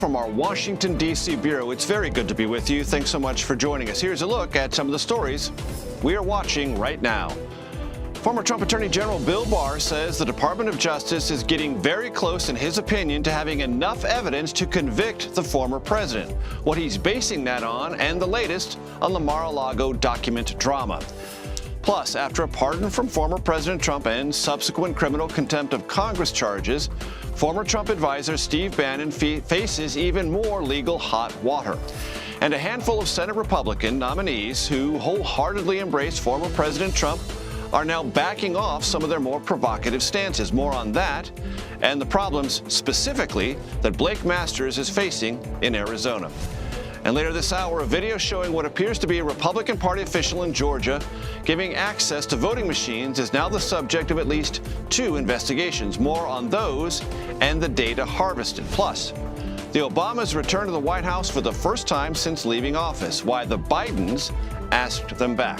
From our Washington, D.C. bureau, it's very good to be with you. Thanks so much for joining us. Here's a look at some of the stories we are watching right now. Former Trump Attorney General Bill Barr says the Department of Justice is getting very close, in his opinion, to having enough evidence to convict the former president. What he's basing that on, and the latest on the Mar-a-Lago document drama. Plus, after a pardon from former President Trump and subsequent criminal contempt of Congress charges, former Trump advisor Steve Bannon faces even more legal hot water. And a handful of Senate Republican nominees who wholeheartedly embrace former President Trump are now backing off some of their more provocative stances. More on that and the problems specifically that Blake Masters is facing in Arizona. And later this hour, a video showing what appears to be a Republican Party official in Georgia giving access to voting machines is now the subject of at least 2 investigations. More on those and the data harvested. Plus, the Obamas returned to the White House for the first time since leaving office. Why the Bidens asked them back.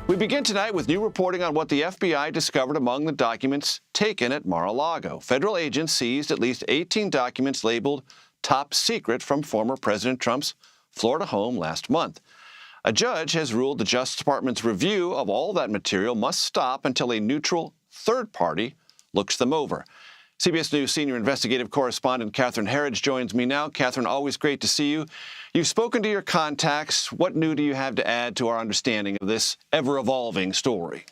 We begin tonight with new reporting on what the FBI discovered among the documents taken at Mar-a-Lago. Federal agents seized at least 18 documents labeled top secret from former President Trump's Florida home last month. A judge has ruled the Justice Department's review of all that material must stop until a neutral third party looks them over. CBS News senior investigative correspondent Catherine Herridge joins me now. Catherine, always great to see you. You've spoken to your contacts. What new do you have to add to our understanding of this ever-evolving story?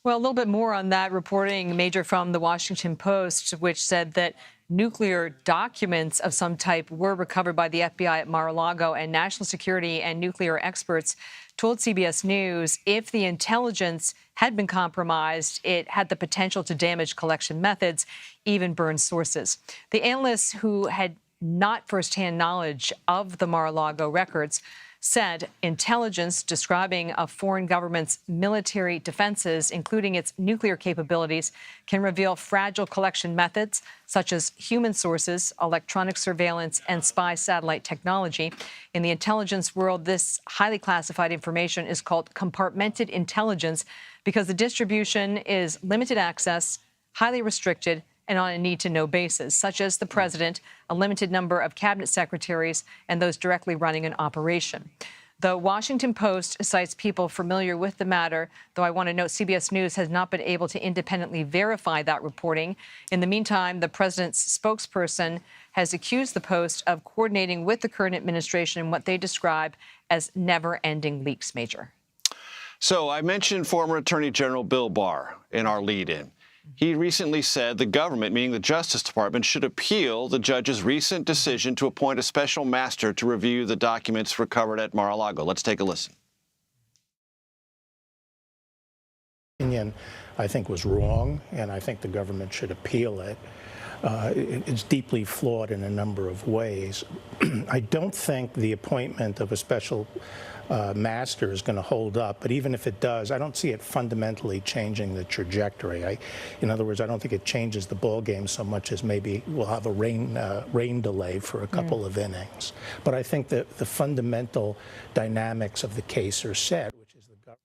Well, a little bit more on that reporting, Major, from the Washington Post, which said that nuclear documents of some type were recovered by the FBI at Mar-a-Lago, and national security and nuclear experts told CBS News if the intelligence had been compromised, it had the potential to damage collection methods, even burn sources. The analysts who had not firsthand knowledge of the Mar-a-Lago records said intelligence describing a foreign government's military defenses, including its nuclear capabilities, can reveal fragile collection methods such as human sources, electronic surveillance, and spy satellite technology. In the intelligence world, this highly classified information is called compartmented intelligence because the distribution is limited access, highly restricted, and on a need-to-know basis, such as the president, a limited number of cabinet secretaries, and those directly running an operation. The Washington Post cites people familiar with the matter, though I want to note CBS News has not been able to independently verify that reporting. In the meantime, the president's spokesperson has accused the Post of coordinating with the current administration in what they describe as never-ending leaks, Major. So I mentioned former Attorney General Bill Barr in our lead-in. He recently said the government, meaning the Justice Department, should appeal the judge's recent decision to appoint a special master to review the documents recovered at Mar-a-Lago. Let's take a listen. Opinion, I think, was wrong, and I think the government should appeal it. It's deeply flawed in a number of ways. I don't think the appointment of a special master is going to hold up, but even if it does, I don't see it fundamentally changing the trajectory. In other words, I don't think it changes the ball game so much as maybe we'll have a rain delay for a couple of innings. But I think that the fundamental dynamics of the case are set, which is the government.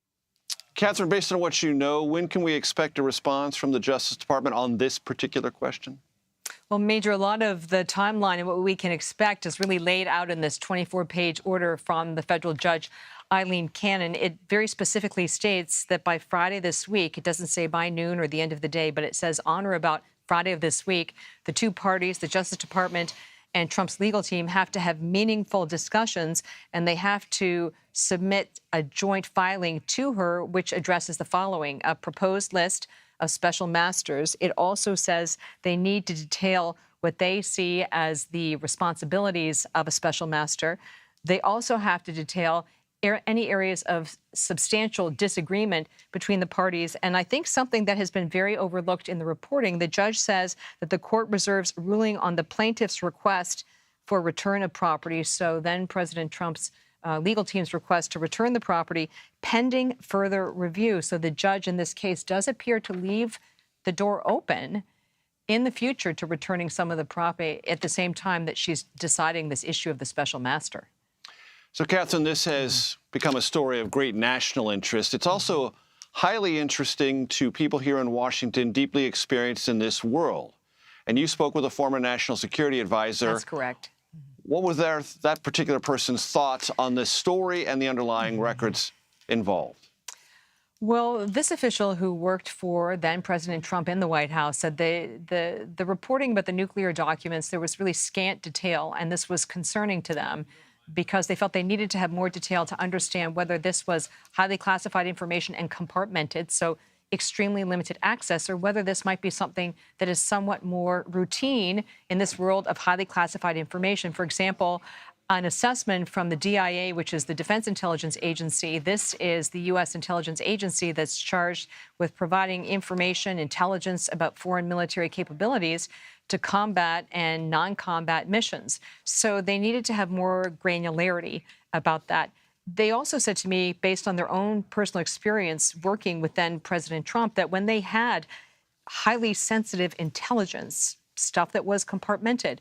Catherine, based on what you know, when can we expect a response from the Justice Department on this particular question? Well, Major, a lot of the timeline and what we can expect is really laid out in this 24-page order from the federal judge, Eileen Cannon. It very specifically states that by Friday this week, it doesn't say by noon or the end of the day, but it says on or about Friday of this week, the 2 parties, the Justice Department and Trump's legal team, have to have meaningful discussions, and they have to submit a joint filing to her, which addresses the following: a proposed list of special masters. It also says they need to detail what they see as the responsibilities of a special master. They also have to detail any areas of substantial disagreement between the parties. And I think something that has been very overlooked in the reporting, the judge says that the court reserves ruling on the plaintiff's request for return of property. So then President Trump's legal team's request to return the property pending further review. So the judge in this case does appear to leave the door open in the future to returning some of the property at the same time that she's deciding this issue of the special master. So, Catherine, this has become a story of great national interest. It's also highly interesting to people here in Washington, deeply experienced in this world. And you spoke with a former national security advisor. That's correct. what was that particular person's thoughts on this story and the underlying records involved? Well, this official who worked for then President Trump in the White House said the reporting about the nuclear documents, there was really scant detail, and this was concerning to them because they felt they needed to have more detail to understand whether this was highly classified information and compartmented, so extremely limited access, or whether this might be something that is somewhat more routine in this world of highly classified information. For example, an assessment from the DIA, which is the Defense Intelligence Agency. This is the U.S. intelligence agency that's charged with providing information, intelligence about foreign military capabilities to combat and non-combat missions. So they needed to have more granularity about that. They also said to me, based on their own personal experience working with then President Trump, that when they had highly sensitive intelligence, stuff that was compartmented,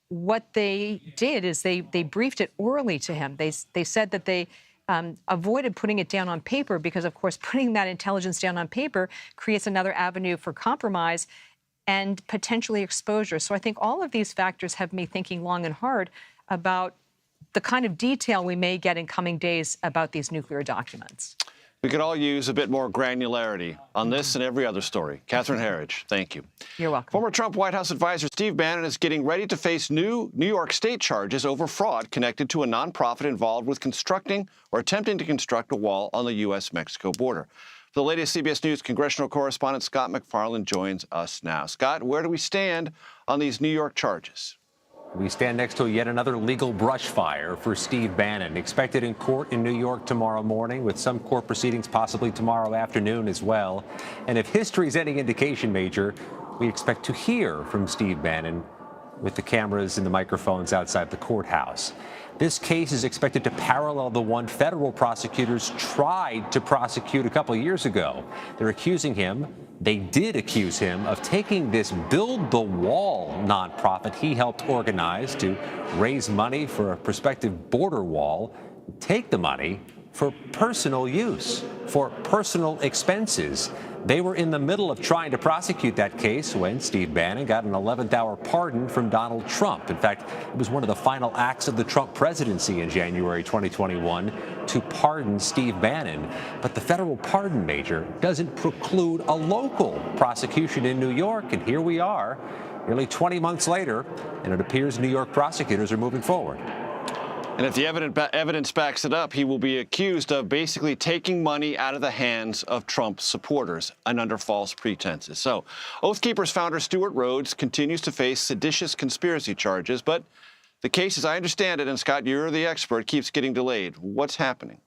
what they did is they briefed it orally to him. They said that they avoided putting it down on paper because, of course, putting that intelligence down on paper creates another avenue for compromise and potentially exposure. So I think all of these factors have me thinking long and hard about the kind of detail we may get in coming days about these nuclear documents. We could all use a bit more granularity on this and every other story. Catherine Herridge, thank you. You're welcome. Former Trump White House advisor Steve Bannon is getting ready to face new New York State charges over fraud connected to a nonprofit involved with constructing or attempting to construct a wall on the U.S.-Mexico border. For the latest CBS News congressional correspondent Scott MacFarlane joins us now. Scott, where do we stand on these New York charges? We stand next to yet another legal brush fire for Steve Bannon, expected in court in New York tomorrow morning, with some court proceedings possibly tomorrow afternoon as well. And if history's any indication, Major, we expect to hear from Steve Bannon with the cameras and the microphones outside the courthouse. This case is expected to parallel the one federal prosecutors tried to prosecute a couple years ago. They're accusing him, they did accuse him, of taking this Build the Wall nonprofit he helped organize to raise money for a prospective border wall, take the money for personal use, for personal expenses. They were in the middle of trying to prosecute that case when Steve Bannon got an 11th-hour pardon from Donald Trump. In fact, it was one of the final acts of the Trump presidency in January 2021 to pardon Steve Bannon. But the federal pardon, Major, doesn't preclude a local prosecution in New York. And here we are, nearly 20 months later, and it appears New York prosecutors are moving forward. And if the evidence backs it up, he will be accused of basically taking money out of the hands of Trump supporters and under false pretenses. So Oath Keepers founder Stewart Rhodes continues to face seditious conspiracy charges, but the case, as I understand it, and Scott, you're the expert, keeps getting delayed. What's happening?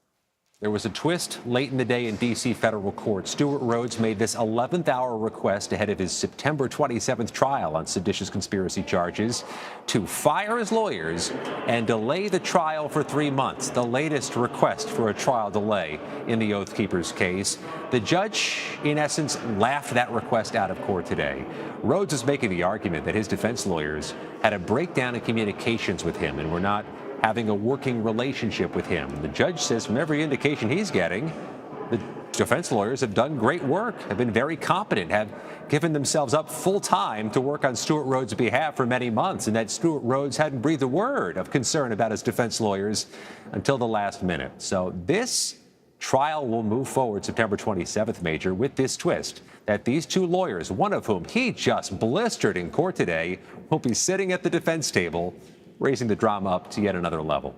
There was a twist late in the day in D.C. federal court. Stewart Rhodes made this 11th-hour request ahead of his September 27th trial on seditious conspiracy charges to fire his lawyers and delay the trial for 3 months, the latest request for a trial delay in the Oath Keepers case. The judge, in essence, laughed that request out of court today. Rhodes is making the argument that his defense lawyers had a breakdown in communications with him and were not having a working relationship with him. The judge says from every indication he's getting, the defense lawyers have done great work, have been very competent, have given themselves up full time to work on Stewart Rhodes' behalf for many months, and that Stewart Rhodes hadn't breathed a word of concern about his defense lawyers until the last minute. So this trial will move forward September 27th, Major, with this twist that these two lawyers, one of whom he just blistered in court today, will be sitting at the defense table, raising the drama up to yet another level.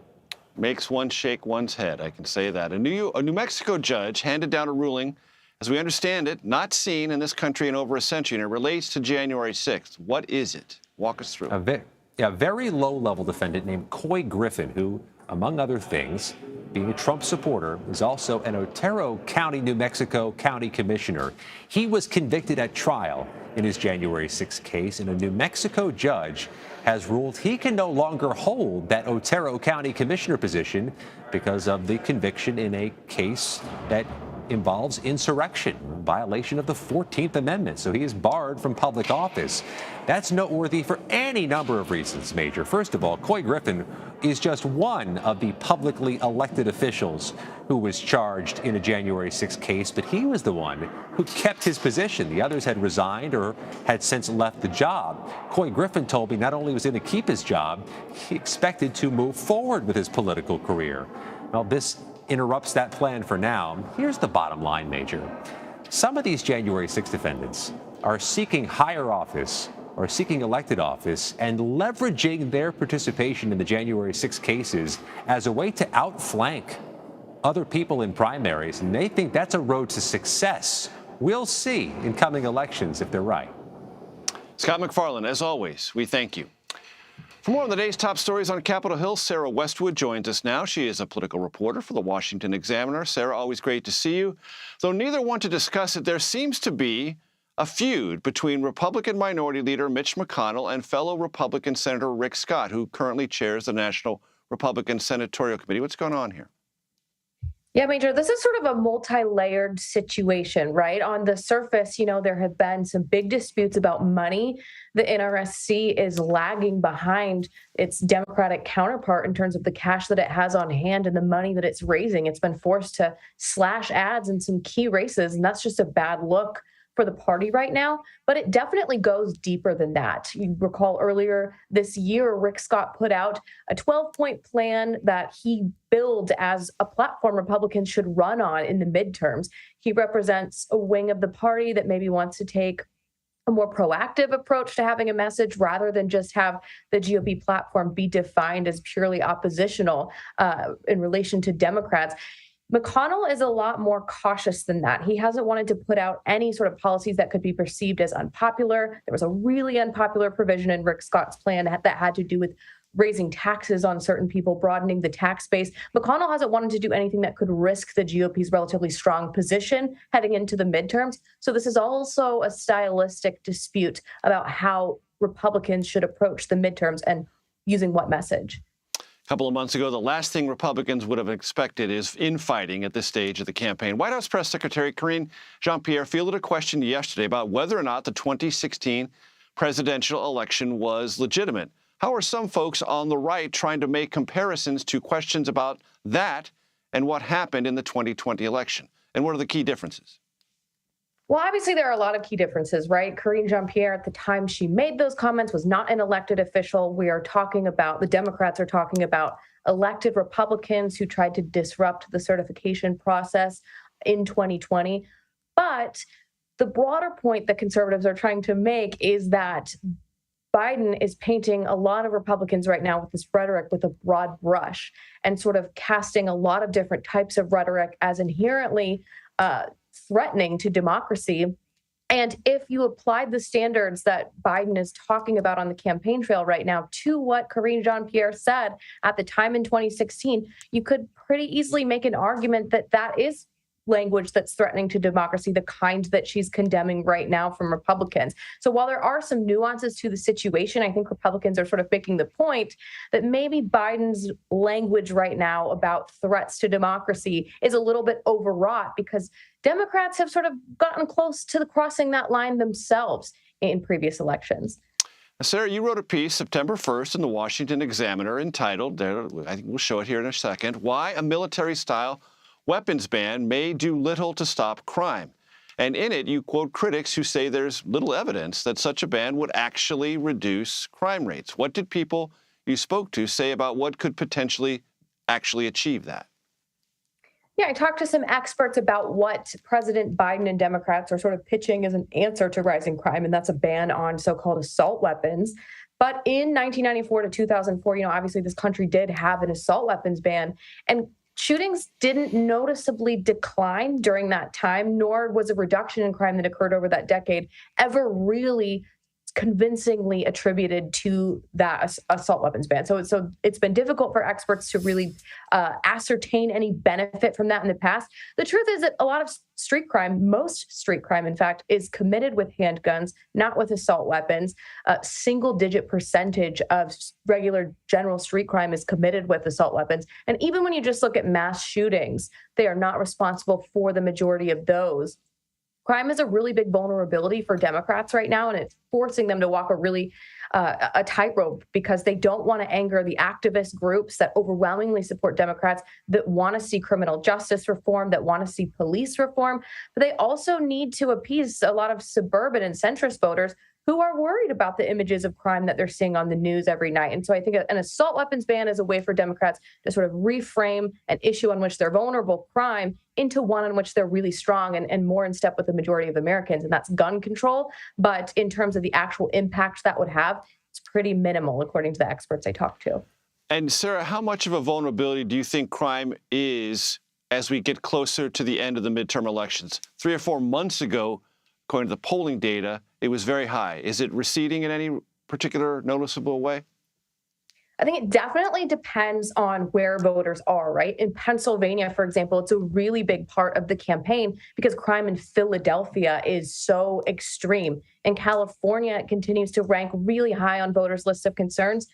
Makes one shake one's head, I can say that. A New Mexico judge handed down a ruling, as we understand it, not seen in this country in over a century, and it relates to January 6th. What is it? Walk us through. A very low-level defendant named Coy Griffin, who, among other things, being a Trump supporter, is also an Otero County, New Mexico County Commissioner. He was convicted at trial in his January 6th case, and a New Mexico judge has ruled he can no longer hold that Otero County Commissioner position because of the conviction in a case that involves insurrection, violation of the 14th Amendment, so he is barred from public office. That's noteworthy for any number of reasons, Major. First of all, Couy Griffin is just one of the publicly elected officials who was charged in a January 6th case, but he was the one who kept his position. The others had resigned or had since left the job. Couy Griffin told me not only was he going to keep his job, he expected to move forward with his political career. Well, this interrupts that plan for now. Here's the bottom line, Major. Some of these January 6 defendants are seeking higher office or seeking elected office and leveraging their participation in the January 6 cases as a way to outflank other people in primaries, and they think that's a road to success. We'll see in coming elections if they're right. Scott MacFarlane, as always, we thank you. For more on the day's top stories on Capitol Hill, Sarah Westwood joins us now. She is a political reporter for the Washington Examiner. Sarah, always great to see you. Though neither want to discuss it, there seems to be a feud between Republican Minority Leader Mitch McConnell and fellow Republican Senator Rick Scott, who currently chairs the National Republican Senatorial Committee. What's going on here? Yeah, Major, this is sort of a multi-layered situation, right? On the surface, there have been some big disputes about money. The NRSC is lagging behind its Democratic counterpart in terms of the cash that it has on hand and the money that it's raising. It's been forced to slash ads in some key races, and that's just a bad look for the party right now, but it definitely goes deeper than that. You recall earlier this year, Rick Scott put out a 12-point plan that he billed as a platform Republicans should run on in the midterms. He represents a wing of the party that maybe wants to take a more proactive approach to having a message rather than just have the GOP platform be defined as purely oppositional in relation to Democrats. McConnell is a lot more cautious than that. He hasn't wanted to put out any sort of policies that could be perceived as unpopular. There was a really unpopular provision in Rick Scott's plan that had to do with raising taxes on certain people, broadening the tax base. McConnell hasn't wanted to do anything that could risk the GOP's relatively strong position heading into the midterms. So this is also a stylistic dispute about how Republicans should approach the midterms and using what message. A couple of months ago, the last thing Republicans would have expected is infighting at this stage of the campaign. White House Press Secretary Karine Jean-Pierre fielded a question yesterday about whether or not the 2016 presidential election was legitimate. How are some folks on the right trying to make comparisons to questions about that and what happened in the 2020 election? And what are the key differences? Well, obviously, there are a lot of key differences, right? Karine Jean-Pierre, at the time she made those comments, was not an elected official. The Democrats are talking about elected Republicans who tried to disrupt the certification process in 2020. But the broader point that conservatives are trying to make is that Biden is painting a lot of Republicans right now with this rhetoric with a broad brush and sort of casting a lot of different types of rhetoric as inherently threatening to democracy. And if you applied the standards that Biden is talking about on the campaign trail right now to what Karine Jean-Pierre said at the time in 2016, you could pretty easily make an argument that that is language that's threatening to democracy, the kind that she's condemning right now from Republicans. So while there are some nuances to the situation, I think Republicans are sort of making the point that maybe Biden's language right now about threats to democracy is a little bit overwrought because Democrats have sort of gotten close to crossing that line themselves in previous elections. Sarah, you wrote a piece September 1st in the Washington Examiner entitled, I think we'll show it here in a second, Why a Military-Style Weapons Ban May Do Little to Stop Crime. And in it, you quote critics who say there's little evidence that such a ban would actually reduce crime rates. What did people you spoke to say about what could potentially actually achieve that? Yeah, I talked to some experts about what President Biden and Democrats are sort of pitching as an answer to rising crime, and that's a ban on so-called assault weapons. But in 1994 to 2004, obviously this country did have an assault weapons ban, and shootings didn't noticeably decline during that time, nor was a reduction in crime that occurred over that decade ever really convincingly attributed to that assault weapons ban. So it's been difficult for experts to really ascertain any benefit from that in the past. The truth is that a lot of street crime, most street crime, in fact, is committed with handguns, not with assault weapons. A single-digit percentage of regular general street crime is committed with assault weapons. And even when you just look at mass shootings, they are not responsible for the majority of those. Crime is a really big vulnerability for Democrats right now, and it's forcing them to walk a tightrope because they don't want to anger the activist groups that overwhelmingly support Democrats, that want to see criminal justice reform, that want to see police reform. But they also need to appease a lot of suburban and centrist voters who are worried about the images of crime that they're seeing on the news every night. And so I think an assault weapons ban is a way for Democrats to sort of reframe an issue on which they're vulnerable, crime, into one in which they're really strong and more in step with the majority of Americans, and that's gun control. But in terms of the actual impact that would have, it's pretty minimal, according to the experts I talked to. And Sarah, how much of a vulnerability do you think crime is as we get closer to the end of the midterm elections? 3 or 4 months ago, according to the polling data, it was very high. Is it receding in any particular noticeable way? I think it definitely depends on where voters are, right? In Pennsylvania, for example, it's a really big part of the campaign because crime in Philadelphia is so extreme. In California, it continues to rank really high on voters' list of concerns.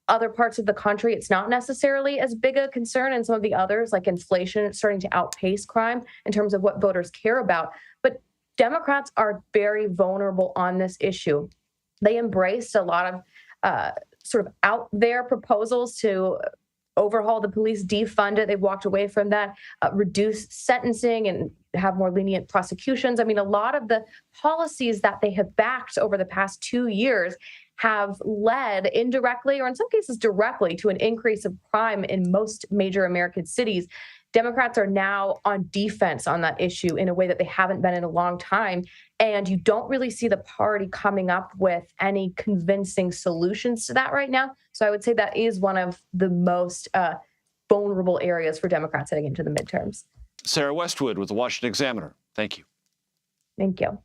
Other parts of the country, it's not necessarily as big a concern. And some of the others, like inflation, it's starting to outpace crime in terms of what voters care about. But Democrats are very vulnerable on this issue. They embraced a lot of sort of out there proposals to overhaul the police, defund it. They've walked away from that, reduce sentencing and have more lenient prosecutions. I mean, a lot of the policies that they have backed over the past 2 years have led indirectly, or in some cases directly, to an increase of crime in most major American cities. Democrats are now on defense on that issue in a way that they haven't been in a long time. And you don't really see the party coming up with any convincing solutions to that right now. So I would say that is one of the most vulnerable areas for Democrats heading into the midterms. Sarah Westwood with the Washington Examiner. Thank you. Thank you.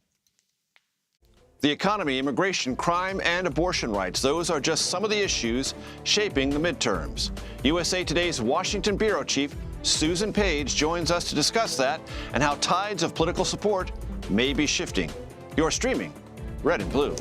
The economy, immigration, crime, and abortion rights. Those are just some of the issues shaping the midterms. USA Today's Washington Bureau Chief Susan Page joins us to discuss that and how tides of political support may be shifting. You're streaming Red and Blue.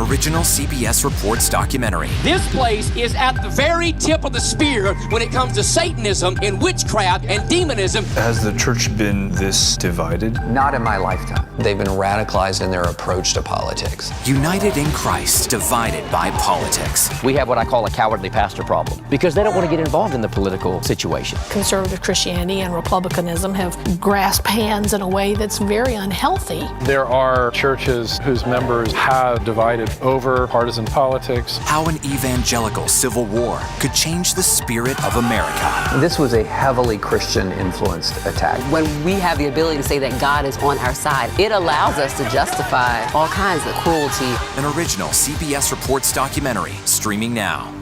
Original CBS Reports documentary. This place is at the very tip of the spear when it comes to Satanism and witchcraft and demonism. Has the church been this divided? Not in my lifetime. They've been radicalized in their approach to politics. United in Christ, divided by politics. We have what I call a cowardly pastor problem because they don't want to get involved in the political situation. Conservative Christianity and Republicanism have grasped hands in a way that's very unhealthy. There are churches whose members have divided over partisan politics. How an evangelical civil war could change the spirit of America. This was a heavily Christian-influenced attack. When we have the ability to say that God is on our side, it allows us to justify all kinds of cruelty. An original CBS Reports documentary, streaming now.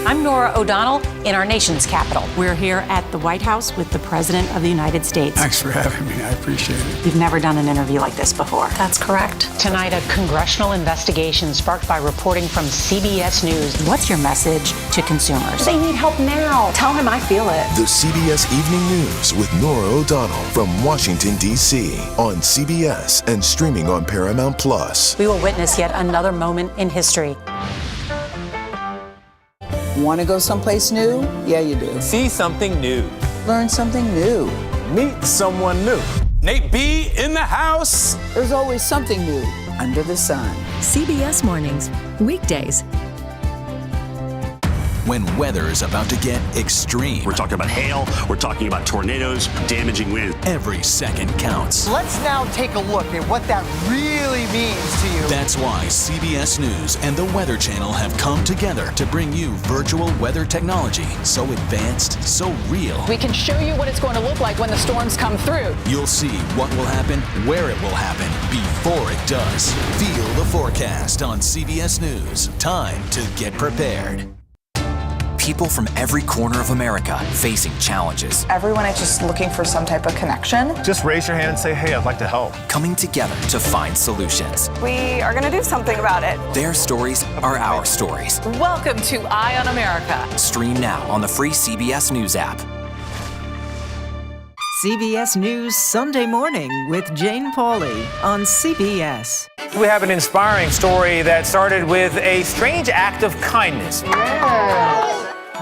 I'm Nora O'Donnell in our nation's capital. We're here at the White House with the President of the United States. Thanks for having me. I appreciate it. We've never done an interview like this before. That's correct. Tonight, a congressional investigation sparked by reporting from CBS News. What's your message to consumers? They need help now. Tell him I feel it. The CBS Evening News with Nora O'Donnell from Washington, D.C. on CBS and streaming on Paramount Plus. We will witness yet another moment in history. Want to go someplace new? Yeah, you do. See something new. Learn something new. Meet someone new. Nate B in the house. There's always something new under the sun. CBS Mornings, weekdays. when weather is about to get extreme. We're talking about hail, we're talking about tornadoes, damaging wind. Every second counts. Let's now take a look at what that really means to you. That's why CBS News and the Weather Channel have come together to bring you virtual weather technology so advanced, so real. We can show you what it's going to look like when the storms come through. You'll see what will happen, where it will happen, before it does. Feel the forecast on CBS News. Time to get prepared. People from every corner of America facing challenges. Everyone is just looking for some type of connection. Just raise your hand and say, hey, I'd like to help. Coming together to find solutions. We are going to do something about it. Their stories are our stories. Welcome to Eye on America. Stream now on the free CBS News app. CBS News Sunday Morning with Jane Pauley on CBS. We have an inspiring story that started with a strange act of kindness. Yeah.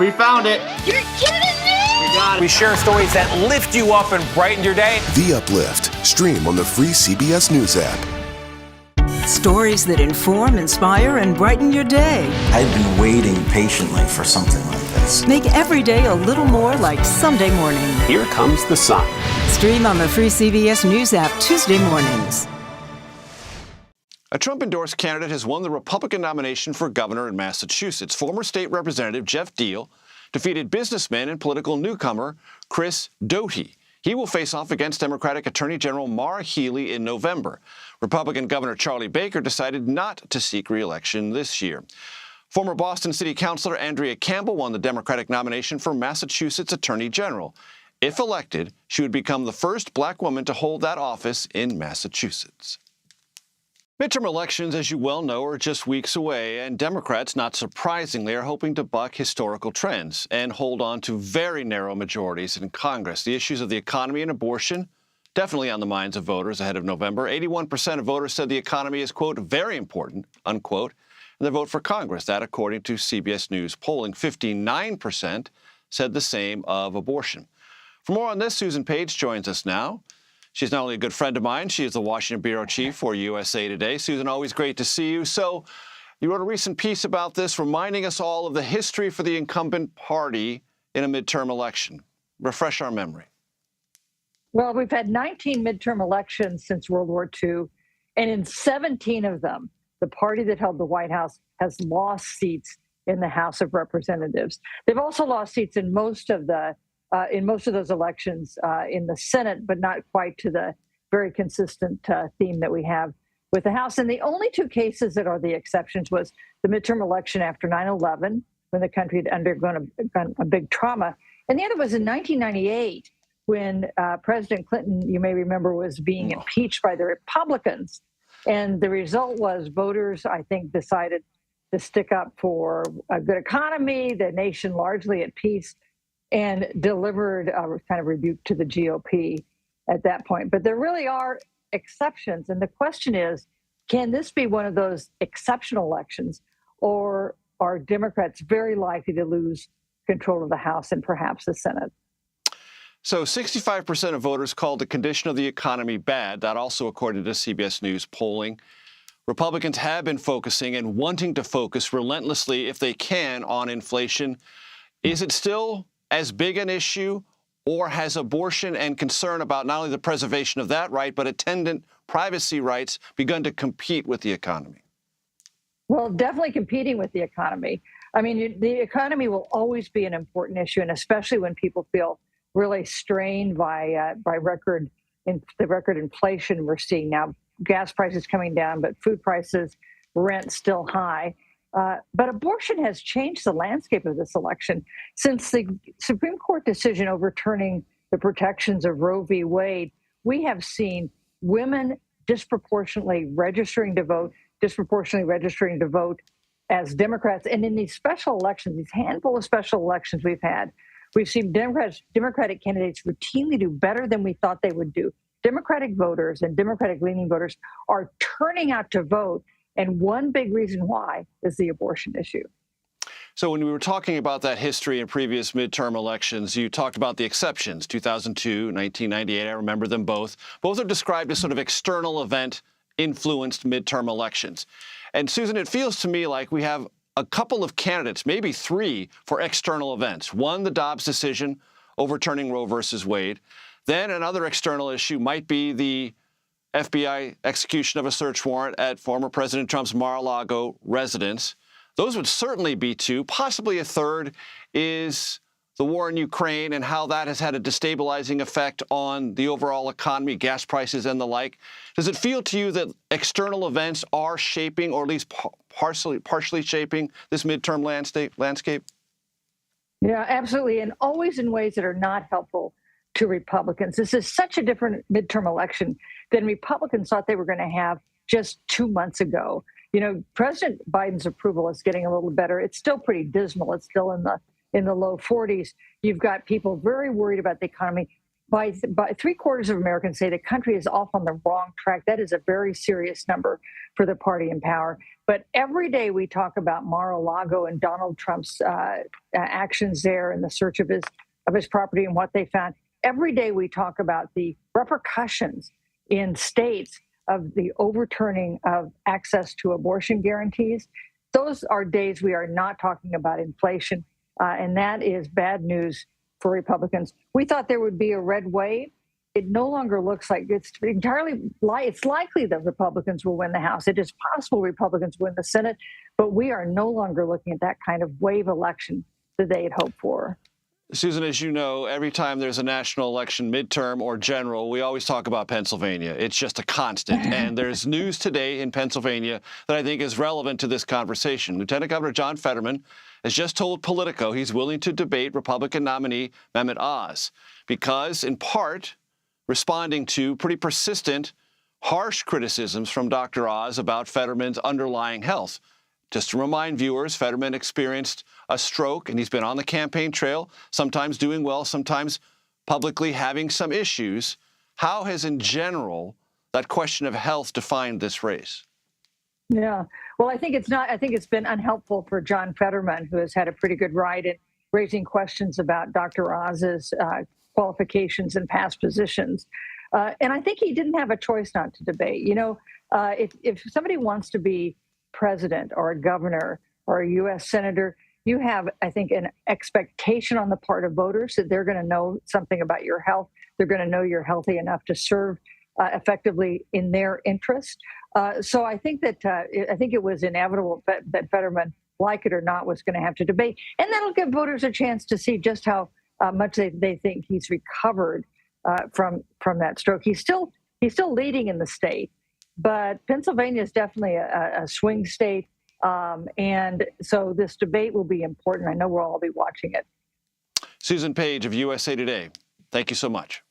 We found it. You're kidding me! We got it. We share stories that lift you up and brighten your day. The Uplift. Stream on the free CBS News app. Stories that inform, inspire, and brighten your day. I've been waiting patiently for something like this. Make every day a little more like Sunday morning. Here comes the sun. Stream on the free CBS News app Tuesday mornings. A Trump-endorsed candidate has won the Republican nomination for governor in Massachusetts. Former state representative Jeff Deal defeated businessman and political newcomer Chris Doty. He will face off against Democratic Attorney General Maura Healey in November. Republican Governor Charlie Baker decided not to seek re-election this year. Former Boston City Councilor Andrea Campbell won the Democratic nomination for Massachusetts Attorney General. If elected, she would become the first black woman to hold that office in Massachusetts. Midterm elections, as you well know, are just weeks away, and Democrats, not surprisingly, are hoping to buck historical trends and hold on to very narrow majorities in Congress. The issues of the economy and abortion, definitely on the minds of voters ahead of November. 81% of voters said the economy is, quote, very important, unquote, and they vote for Congress. That, according to CBS News polling. 59% said the same of abortion. For more on this, Susan Page joins us now. She's not only a good friend of mine, she is the Washington bureau chief for USA Today. Susan, always great to see you. So you wrote a recent piece about this, reminding us all of the history for the incumbent party in a midterm election. Refresh our memory. Well, we've had 19 midterm elections since World War II, and in 17 of them, the party that held the White House has lost seats in the House of Representatives. They've also lost seats in most of those elections in the Senate, but not quite to the very consistent theme that we have with the House. And the only two cases that are the exceptions was the midterm election after 9/11, when the country had undergone a big trauma. And the other was in 1998, when President Clinton, you may remember, was being impeached by the Republicans. And the result was voters, I think, decided to stick up for a good economy, the nation largely at peace, and delivered a kind of rebuke to the GOP at that point. But there really are exceptions. And the question is, can this be one of those exceptional elections, or are Democrats very likely to lose control of the House and perhaps the Senate? So 65% of voters called the condition of the economy bad. That also according to CBS News polling. Republicans have been focusing and wanting to focus relentlessly, if they can, on inflation. Is it still as big an issue, or has abortion and concern about not only the preservation of that right, but attendant privacy rights begun to compete with the economy? Well, definitely competing with the economy. I mean, the economy will always be an important issue, and especially when people feel really strained by the record inflation we're seeing now. Gas prices coming down, but food prices, rent still high. But abortion has changed the landscape of this election. Since the Supreme Court decision overturning the protections of Roe v. Wade, we have seen women disproportionately registering to vote as Democrats. And in these special elections, these handful of special elections we've seen Democratic candidates routinely do better than we thought they would do. Democratic voters and Democratic-leaning voters are turning out to vote. And one big reason why is the abortion issue. So when we were talking about that history in previous midterm elections, you talked about the exceptions, 2002, 1998. I remember them both. Both are described as sort of external event influenced midterm elections. And Susan, it feels to me like we have a couple of candidates, maybe three, for external events. One, the Dobbs decision overturning Roe versus Wade. Then another external issue might be the FBI execution of a search warrant at former President Trump's Mar-a-Lago residence. Those would certainly be two. Possibly a third is the war in Ukraine and how that has had a destabilizing effect on the overall economy, gas prices and the like. Does it feel to you that external events are shaping, or at least partially shaping, this midterm landscape? Yeah, absolutely. And always in ways that are not helpful to Republicans. This is such a different midterm election than Republicans thought they were going to have just 2 months ago. You know, President Biden's approval is getting a little better. It's still pretty dismal. It's still in the low 40s. You've got people very worried about the economy. By 3/4 of Americans say the country is off on the wrong track. That is a very serious number for the party in power. But every day we talk about Mar-a-Lago and Donald Trump's actions there in the search of his property and what they found. Every day we talk about the repercussions in states of the overturning of access to abortion guarantees. Those are days we are not talking about inflation, and that is bad news for Republicans. We thought there would be a red wave. It no longer looks like it's likely that Republicans will win the House. It is possible Republicans win the Senate, but we are no longer looking at that kind of wave election that they had hoped for. Susan, as you know, every time there's a national election, midterm or general, we always talk about Pennsylvania. It's just a constant. And there's news today in Pennsylvania that I think is relevant to this conversation. Lieutenant Governor John Fetterman has just told Politico he's willing to debate Republican nominee Mehmet Oz because, in part, responding to pretty persistent, harsh criticisms from Dr. Oz about Fetterman's underlying health. Just to remind viewers, Fetterman experienced a stroke, and he's been on the campaign trail, sometimes doing well, sometimes publicly having some issues. How has, in general, that question of health defined this race? Yeah, well, I think it's been unhelpful for John Fetterman, who has had a pretty good ride in raising questions about Dr. Oz's qualifications and past positions. And I think he didn't have a choice not to debate. You know, if somebody wants to be president or a governor or a U.S. senator, you have, I think, an expectation on the part of voters that they're going to know something about your health. They're going to know you're healthy enough to serve effectively in their interest. So I think it was inevitable that Fetterman, like it or not, was going to have to debate, and that'll give voters a chance to see just how much they think he's recovered from that stroke. He's still leading in the state. But Pennsylvania is definitely a swing state, and so this debate will be important. I know we'll all be watching it. Susan Page of USA Today, thank you so much.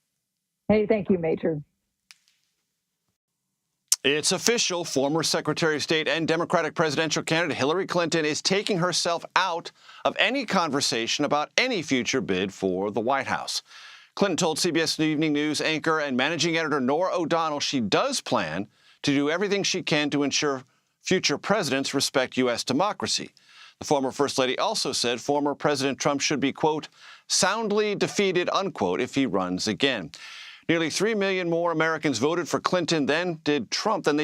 Hey, thank you, Major. It's official. Former Secretary of State and Democratic presidential candidate Hillary Clinton is taking herself out of any conversation about any future bid for the White House. Clinton told CBS Evening News anchor and managing editor Norah O'Donnell she does plan to do everything she can to ensure future presidents respect U.S. democracy. The former First Lady also said former President Trump should be, quote, soundly defeated, unquote, if he runs again. Nearly 3 million more Americans voted for Clinton than they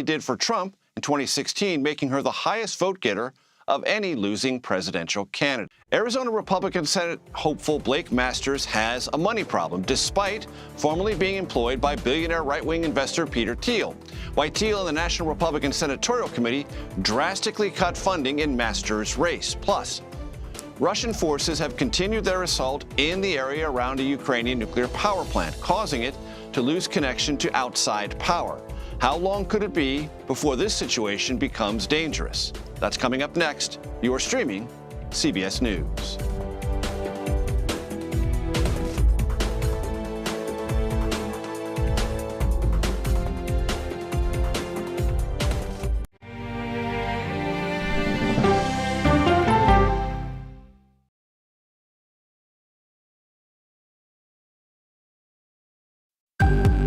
did for Trump in 2016, making her the highest vote getter of any losing presidential candidate. Arizona Republican Senate hopeful Blake Masters has a money problem, despite formerly being employed by billionaire right-wing investor Peter Thiel. Why Thiel and the National Republican Senatorial Committee drastically cut funding in Masters' race. Plus, Russian forces have continued their assault in the area around a Ukrainian nuclear power plant, causing it to lose connection to outside power. How long could it be before this situation becomes dangerous? That's coming up next. You're streaming CBS News.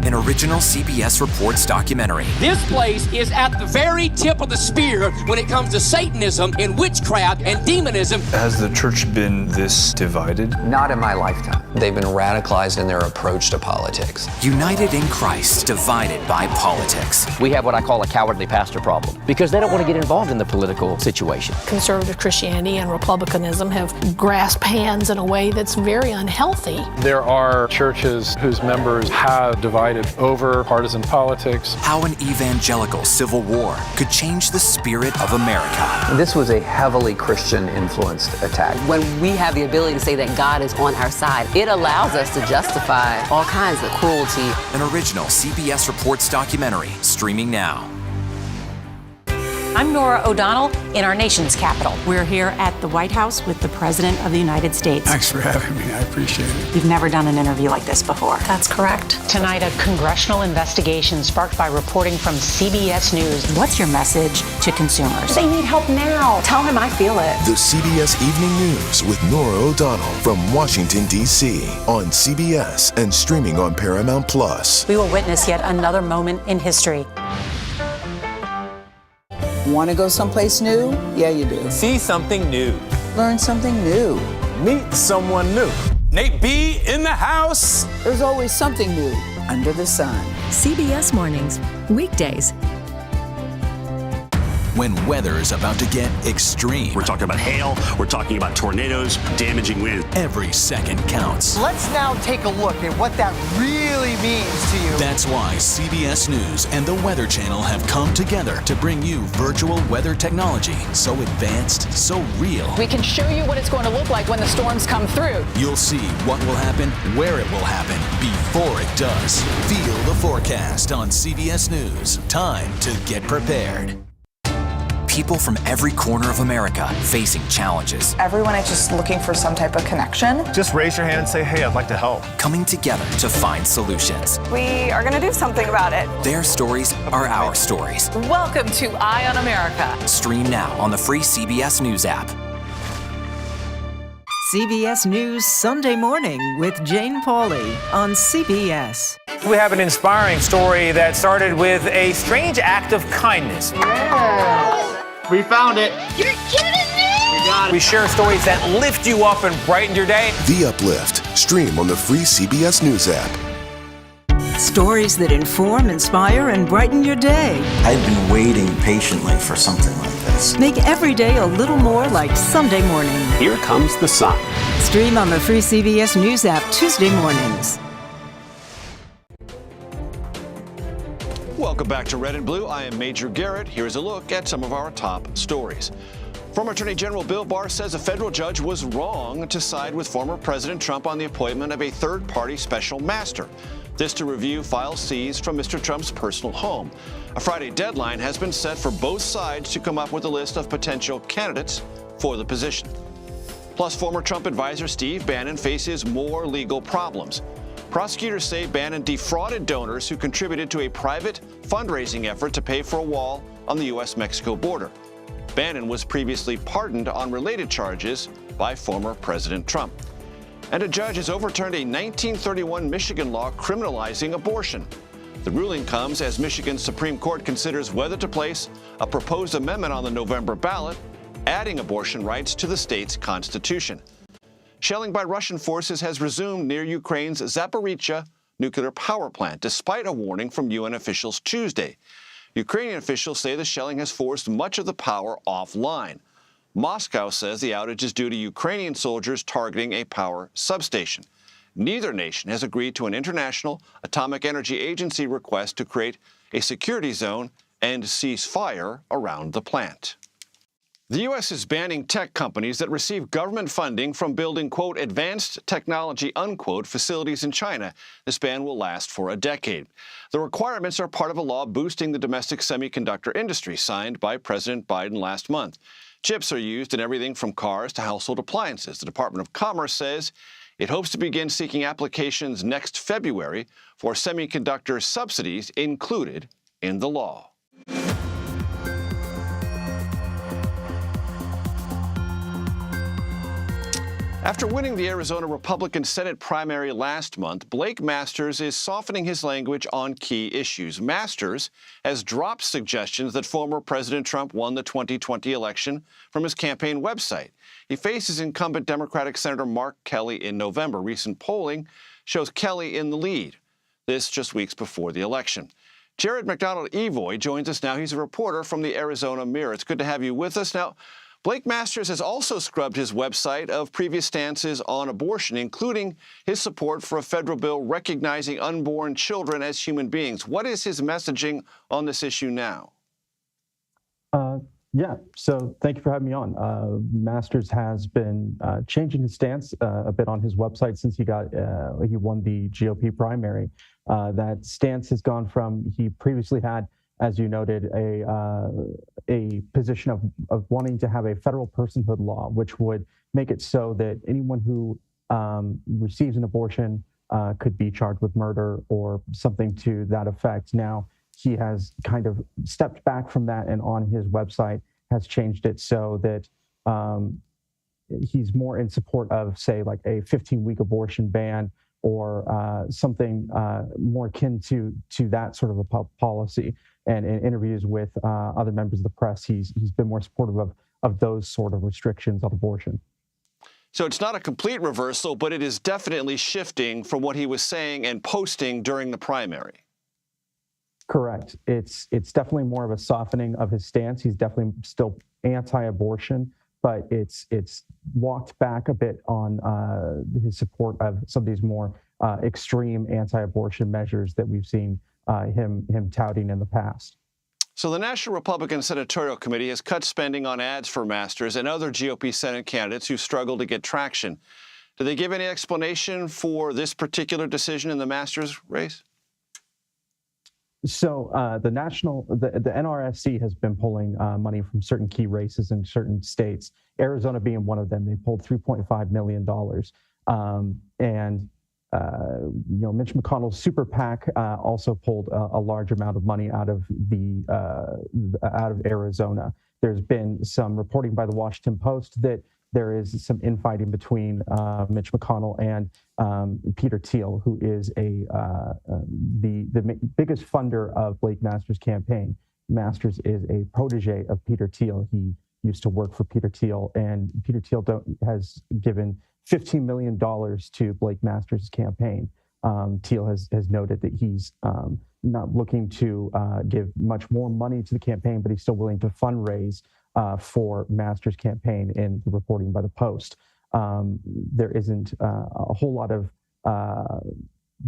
In a original CBS Reports documentary. This place is at the very tip of the spear when it comes to Satanism and witchcraft and demonism. Has the church been this divided? Not in my lifetime. They've been radicalized in their approach to politics. United in Christ, divided by politics. We have what I call a cowardly pastor problem because they don't want to get involved in the political situation. Conservative Christianity and Republicanism have grasped hands in a way that's very unhealthy. There are churches whose members have divided over partisan politics. How an evangelical civil war could change the spirit of America. This was a heavily Christian-influenced attack. When we have the ability to say that God is on our side, it allows us to justify all kinds of cruelty. An original CBS Reports documentary, streaming now. I'm Norah O'Donnell in our nation's capital. We're here at the White House with the President of the United States. Thanks for having me. I appreciate it. You've never done an interview like this before. That's correct. Tonight, a congressional investigation sparked by reporting from CBS News. What's your message to consumers? They need help now. Tell him I feel it. The CBS Evening News with Norah O'Donnell from Washington, D.C. on CBS and streaming on Paramount Plus. We will witness yet another moment in history. Want to go someplace new? Yeah, you do. See something new. Learn something new. Meet someone new. Nate B in the house. There's always something new under the sun. CBS Mornings, weekdays. When weather is about to get extreme. We're talking about hail, we're talking about tornadoes, damaging wind. Every second counts. Let's now take a look at what that really means to you. That's why CBS News and the Weather Channel have come together to bring you virtual weather technology so advanced, so real. We can show you what it's going to look like when the storms come through. You'll see what will happen, where it will happen, before it does. Feel the forecast on CBS News. Time to get prepared. People from every corner of America facing challenges. Everyone is just looking for some type of connection. Just raise your hand and say, hey, I'd like to help. Coming together to find solutions. We are going to do something about it. Their stories are our stories. Welcome to Eye on America. Stream now on the free CBS News app. CBS News Sunday Morning with Jane Pauley on CBS. We have an inspiring story that started with a strange act of kindness. Yeah. We found it. You're kidding me! We got it. We share stories that lift you up and brighten your day. The Uplift. Stream on the free CBS News app. Stories that inform, inspire, and brighten your day. I've been waiting patiently for something like this. Make every day a little more like Sunday morning. Here comes the sun. Stream on the free CBS News app Tuesday mornings. Welcome back to Red and Blue. I am Major Garrett. Here's a look at some of our top stories. Former Attorney General Bill Barr says a federal judge was wrong to side with former President Trump on the appointment of a third-party special master. This to review files seized from Mr. Trump's personal home. A Friday deadline has been set for both sides to come up with a list of potential candidates for the position. Plus, former Trump advisor Steve Bannon faces more legal problems. Prosecutors say Bannon defrauded donors who contributed to a private fundraising effort to pay for a wall on the U.S.-Mexico border. Bannon was previously pardoned on related charges by former President Trump. And a judge has overturned a 1931 Michigan law criminalizing abortion. The ruling comes as Michigan's Supreme Court considers whether to place a proposed amendment on the November ballot, adding abortion rights to the state's constitution. Shelling by Russian forces has resumed near Ukraine's Zaparica nuclear power plant, despite a warning from UN officials Tuesday. Ukrainian officials say the shelling has forced much of the power offline. Moscow says the outage is due to Ukrainian soldiers targeting a power substation. Neither nation has agreed to an International Atomic Energy Agency request to create a security zone and cease fire around the plant. The U.S. is banning tech companies that receive government funding from building, quote, advanced technology, unquote, facilities in China. This ban will last for a decade. The requirements are part of a law boosting the domestic semiconductor industry signed by President Biden last month. Chips are used in everything from cars to household appliances. The Department of Commerce says it hopes to begin seeking applications next February for semiconductor subsidies included in the law. After winning the Arizona Republican Senate primary last month, Blake Masters is softening his language on key issues. Masters has dropped suggestions that former President Trump won the 2020 election from his campaign website. He faces incumbent Democratic Senator Mark Kelly in November. Recent polling shows Kelly in the lead. This just weeks before the election. Jared McDonald-Evoy joins us now. He's a reporter from the Arizona Mirror. It's good to have you with us. Now, Blake Masters has also scrubbed his website of previous stances on abortion, including his support for a federal bill recognizing unborn children as human beings. What is his messaging on this issue now? Yeah, so thank you for having me on. Masters has been changing his stance a bit on his website since he won the GOP primary. That stance has gone from, he previously had, as you noted, a position of wanting to have a federal personhood law, which would make it so that anyone who receives an abortion could be charged with murder or something to that effect. Now, he has kind of stepped back from that and on his website has changed it so that he's more in support of, say, like a 15-week abortion ban or something more akin to that sort of a policy. And in interviews with other members of the press, he's been more supportive of those sort of restrictions on abortion. So it's not a complete reversal, but it is definitely shifting from what he was saying and posting during the primary. Correct. It's definitely more of a softening of his stance. He's definitely still anti-abortion, but it's walked back a bit on his support of some of these more extreme anti-abortion measures that we've seen him touting in the past. So the National Republican Senatorial Committee has cut spending on ads for Masters and other GOP Senate candidates who struggle to get traction. Do they give any explanation for this particular decision in the Masters race? So the NRSC has been pulling money from certain key races in certain states, Arizona being one of them. They pulled $3.5 million. Mitch McConnell's super PAC also pulled a large amount of money out of Arizona. There's been some reporting by the Washington Post that there is some infighting between Mitch McConnell and Peter Thiel, who is the biggest funder of Blake Masters' campaign. Masters is a protege of Peter Thiel. He used to work for Peter Thiel, and Peter Thiel has given $15 million to Blake Masters' campaign. Thiel has noted that he's not looking to give much more money to the campaign, but he's still willing to fundraise for Masters' campaign in the reporting by the Post. There isn't a whole lot of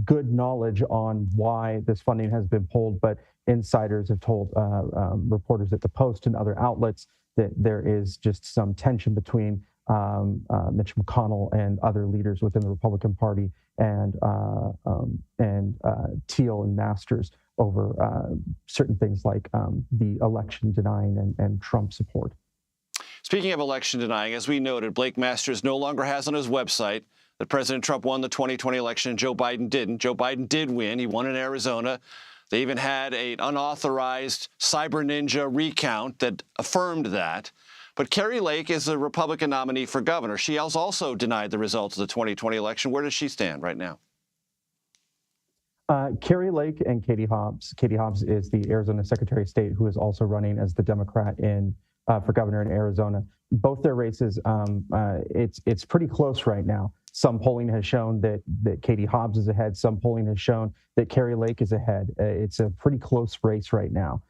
good knowledge on why this funding has been pulled, but insiders have told reporters at the Post and other outlets that there is just some tension between Mitch McConnell and other leaders within the Republican Party and Thiel and Masters over certain things like the election denying and Trump support. Speaking of election denying, as we noted, Blake Masters no longer has on his website that President Trump won the 2020 election and Joe Biden didn't. Joe Biden did win. He won in Arizona. They even had an unauthorized cyber ninja recount that affirmed that. But Kari Lake is the Republican nominee for governor. She has also denied the results of the 2020 election. Where does she stand right now? Kari Lake and Katie Hobbs. Katie Hobbs is the Arizona Secretary of State, who is also running as the Democrat for governor in Arizona. Both their races, it's pretty close right now. Some polling has shown that Katie Hobbs is ahead. Some polling has shown that Kari Lake is ahead. It's a pretty close race right now.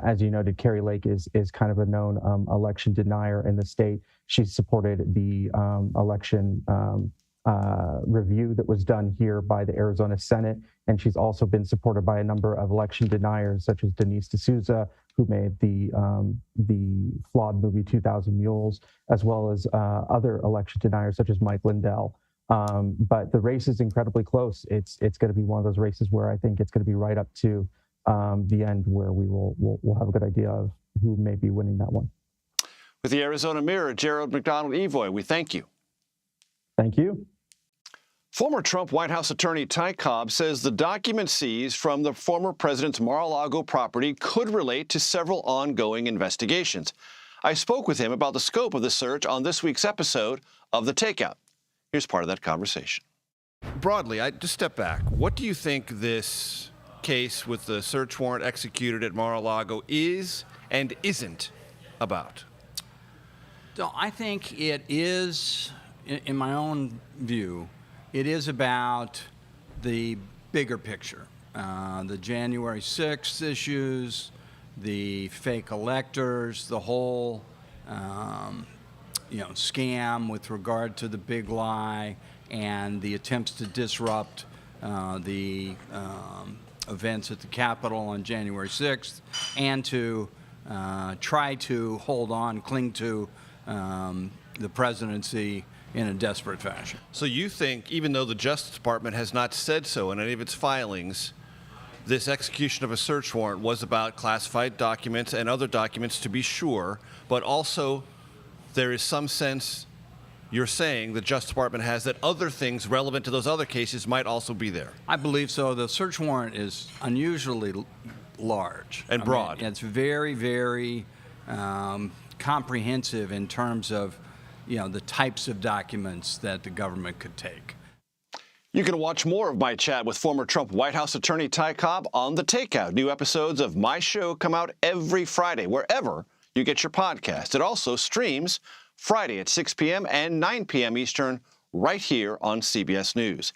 As you noted, Kari Lake is kind of a known election denier in the state. She supported the election review that was done here by the Arizona Senate, and she's also been supported by a number of election deniers, such as Denise D'Souza, who made the flawed movie 2000 Mules, as well as other election deniers, such as Mike Lindell. But the race is incredibly close. It's going to be one of those races where I think it's going to be right up to the end, where we'll have a good idea of who may be winning that one. With the Arizona Mirror, Gerald McDonald-Evoy, we thank you. Thank you. Former Trump White House attorney Ty Cobb says the documents seized from the former president's Mar-a-Lago property could relate to several ongoing investigations. I spoke with him about the scope of the search on this week's episode of The Takeout. Here's part of that conversation. Broadly, I just step back. What do you think this case with the search warrant executed at Mar-a-Lago is and isn't about? So I think it is, in my own view, it is about the bigger picture. The January 6th issues, the fake electors, the whole scam with regard to the big lie and the attempts to disrupt the events at the Capitol on January 6th and to try to cling to the presidency in a desperate fashion. So you think, even though the Justice Department has not said so in any of its filings, this execution of a search warrant was about classified documents and other documents, to be sure, but also there is some sense you're saying the Justice Department has that other things relevant to those other cases might also be there? I believe so. The search warrant is unusually large. And broad. It's very, very comprehensive in terms of the types of documents that the government could take. You can watch more of my chat with former Trump White House attorney Ty Cobb on The Takeout. New episodes of my show come out every Friday, wherever you get your podcast. It also streams Friday at 6 p.m. and 9 p.m. Eastern right here on CBS News.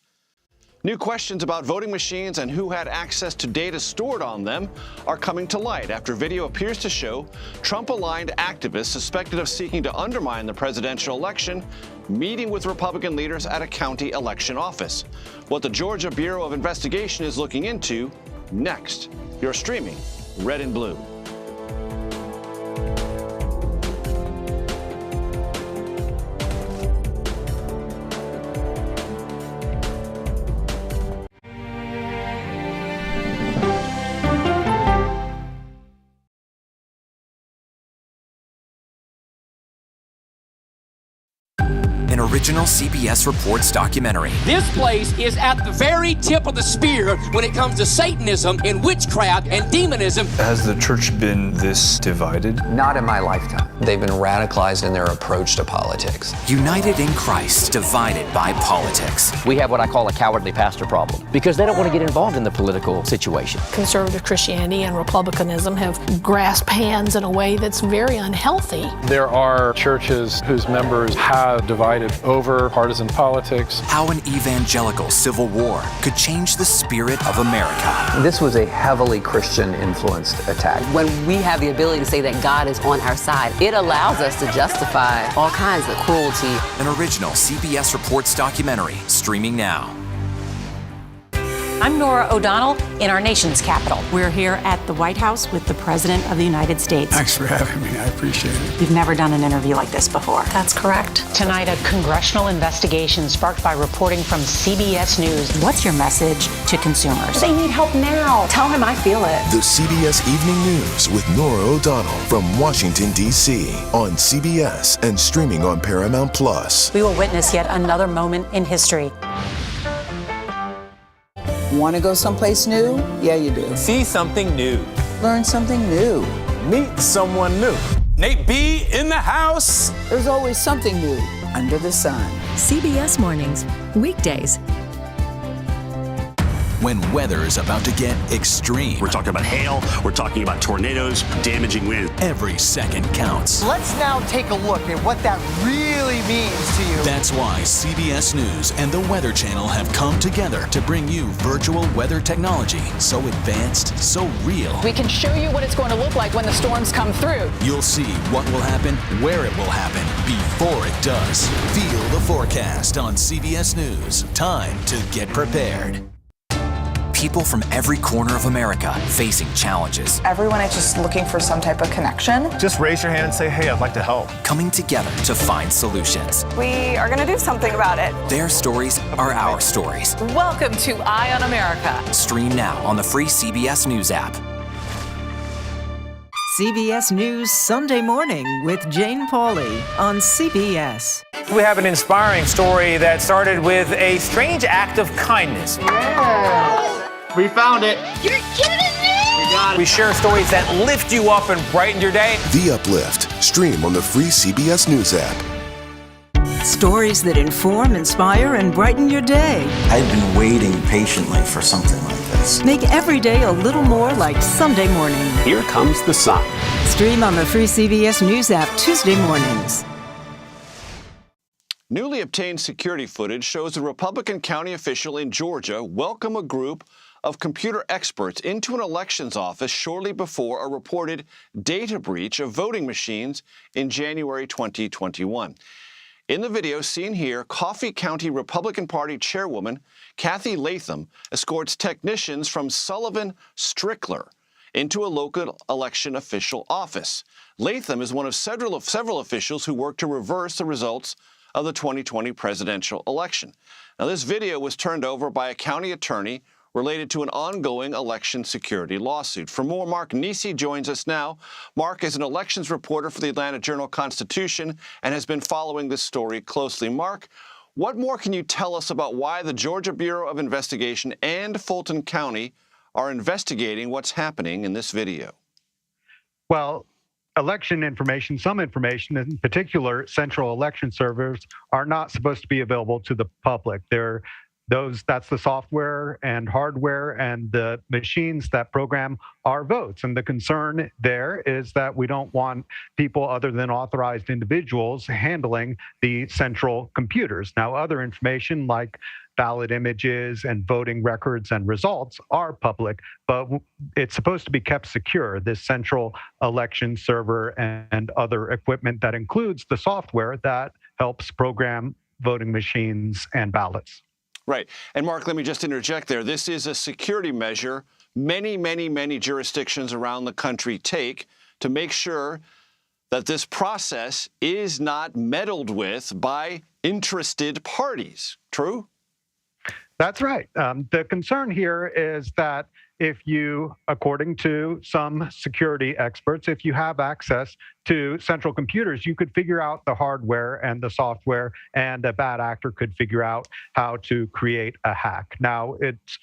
New questions about voting machines and who had access to data stored on them are coming to light after video appears to show Trump-aligned activists suspected of seeking to undermine the presidential election meeting with Republican leaders at a county election office. What the Georgia Bureau of Investigation is looking into next. You're streaming Red and Blue. An original CBS Reports documentary. This place is at the very tip of the spear when it comes to Satanism and witchcraft and demonism. Has the church been this divided? Not in my lifetime. They've been radicalized in their approach to politics. United in Christ, divided by politics. We have what I call a cowardly pastor problem because they don't want to get involved in the political situation. Conservative Christianity and Republicanism have grasped hands in a way that's very unhealthy. There are churches whose members have divided over partisan politics. How an evangelical civil war could change the spirit of America. This was a heavily Christian-influenced attack. When we have the ability to say that God is on our side, it allows us to justify all kinds of cruelty. An original CBS Reports documentary streaming now. I'm Norah O'Donnell in our nation's capital. We're here at the White House with the President of the United States. Thanks for having me. I appreciate it. You've never done an interview like this before. That's correct. Tonight, a congressional investigation sparked by reporting from CBS News. What's your message to consumers? They need help now. Tell him I feel it. The CBS Evening News with Norah O'Donnell from Washington, D.C. on CBS and streaming on Paramount Plus. We will witness yet another moment in history. Want to go someplace new? Yeah, you do. See something new. Learn something new. Meet someone new. Nate B in the house. There's always something new under the sun. CBS Mornings, weekdays. When weather is about to get extreme. We're talking about hail. We're talking about tornadoes, damaging wind. Every second counts. Let's now take a look at what that really means to you. That's why CBS News and the Weather Channel have come together to bring you virtual weather technology so advanced, so real. We can show you what it's going to look like when the storms come through. You'll see what will happen, where it will happen, before it does. Feel the forecast on CBS News. Time to get prepared. People from every corner of America facing challenges. Everyone is just looking for some type of connection. Just raise your hand and say, hey, I'd like to help. Coming together to find solutions. We are going to do something about it. Their stories are our stories. Welcome to Eye on America. Stream now on the free CBS News app. CBS News Sunday Morning with Jane Pauley on CBS. We have an inspiring story that started with a strange act of kindness. Yeah. We found it. You're kidding me! We got it. We share stories that lift you up and brighten your day. The Uplift. Stream on the free CBS News app. Stories that inform, inspire, and brighten your day. I've been waiting patiently for something like this. Make every day a little more like Sunday morning. Here comes the sun. Stream on the free CBS News app Tuesday mornings. Newly obtained security footage shows a Republican county official in Georgia welcome a group of computer experts into an elections office shortly before a reported data breach of voting machines in January 2021. In the video seen here, Coffee County Republican Party Chairwoman Kathy Latham escorts technicians from Sullivan Strickler into a local election official office. Latham is one of several officials who worked to reverse the results of the 2020 presidential election. Now, this video was turned over by a county attorney related to an ongoing election security lawsuit. For more, Mark Nisi joins us now. Mark is an elections reporter for the Atlanta Journal-Constitution and has been following this story closely. Mark, what more can you tell us about why the Georgia Bureau of Investigation and Fulton County are investigating what's happening in this video? Well, election information, some information, in particular, central election servers, are not supposed to be available to the public. That's the software and hardware and the machines that program our votes. And the concern there is that we don't want people other than authorized individuals handling the central computers. Now, other information like ballot images and voting records and results are public, but it's supposed to be kept secure, this central election server and other equipment that includes the software that helps program voting machines and ballots. Right. And Mark, let me just interject there. This is a security measure many jurisdictions around the country take to make sure that this process is not meddled with by interested parties. True? That's right. The concern here is that if you, according to some security experts, if you have access to central computers, you could figure out the hardware and the software, and a bad actor could figure out how to create a hack. Now, it's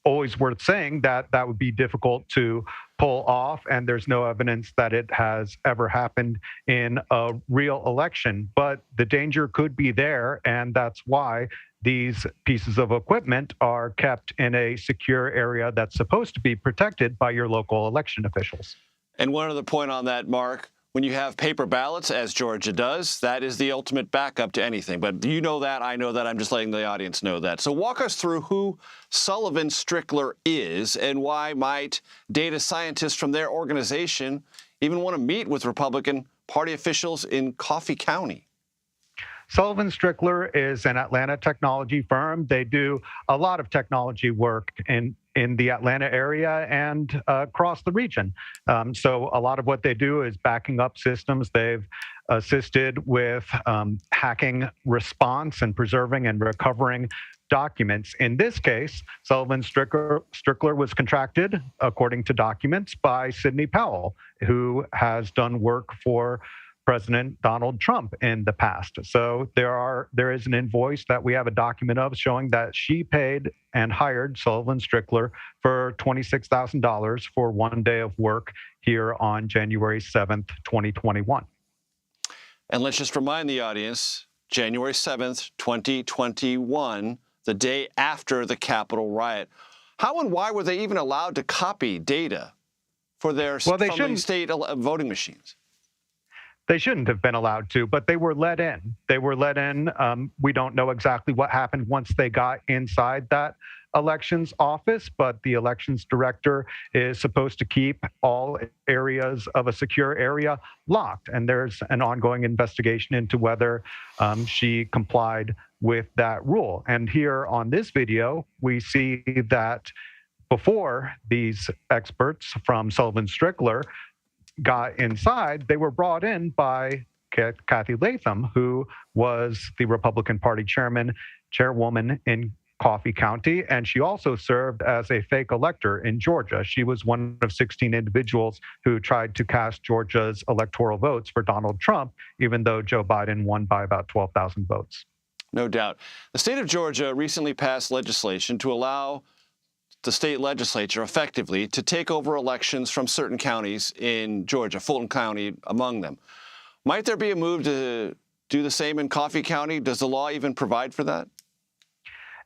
always worth saying that that would be difficult to pull off, and there's no evidence that it has ever happened in a real election. But the danger could be there, and that's why these pieces of equipment are kept in a secure area that's supposed to be protected by your local election officials. And one other point on that, Mark, when you have paper ballots, as Georgia does, that is the ultimate backup to anything. But you know that, I know that, I'm just letting the audience know that. So walk us through who Sullivan Strickler is and why might data scientists from their organization even want to meet with Republican Party officials in Coffee County. Sullivan Strickler is an Atlanta technology firm. They do a lot of technology work in the Atlanta area and across the region. So a lot of what they do is backing up systems. They've assisted with hacking response and preserving and recovering documents. In this case, Sullivan Strickler was contracted, according to documents, by Sidney Powell, who has done work for President Donald Trump in the past. So there is an invoice that we have a document of showing that she paid and hired Sullivan Strickler for $26,000 for 1 day of work here on January 7th, 2021. And let's just remind the audience, January 7th, 2021, the day after the Capitol riot. How and why were they even allowed to copy data for their from the state voting machines? They shouldn't have been allowed to, but they were let in. They were let in. We don't know exactly what happened once they got inside that elections office, but the elections director is supposed to keep all areas of a secure area locked. And there's an ongoing investigation into whether she complied with that rule. And here on this video, we see that before these experts from Sullivan Strickler got inside, they were brought in by Kathy Latham, who was the Republican Party chairwoman in Coffee County, and she also served as a fake elector in Georgia. She was one of 16 individuals who tried to cast Georgia's electoral votes for Donald Trump, even though Joe Biden won by about 12,000 votes. No doubt. The state of Georgia recently passed legislation to allow the state legislature effectively to take over elections from certain counties in Georgia, Fulton County among them. Might there be a move to do the same in Coffee County? Does the law even provide for that?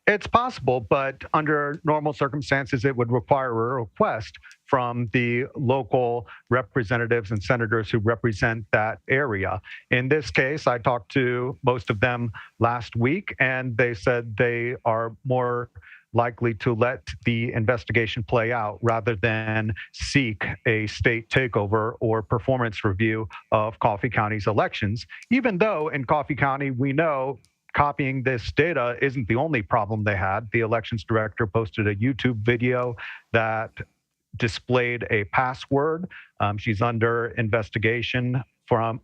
It's possible, but under normal circumstances, it would require a request from the local representatives and senators who represent that area. In this case, I talked to most of them last week, and they said they are more likely to let the investigation play out rather than seek a state takeover or performance review of Coffee County's elections, even though in Coffee County, we know copying this data isn't the only problem they had. The elections director posted a YouTube video that displayed a password. She's under investigation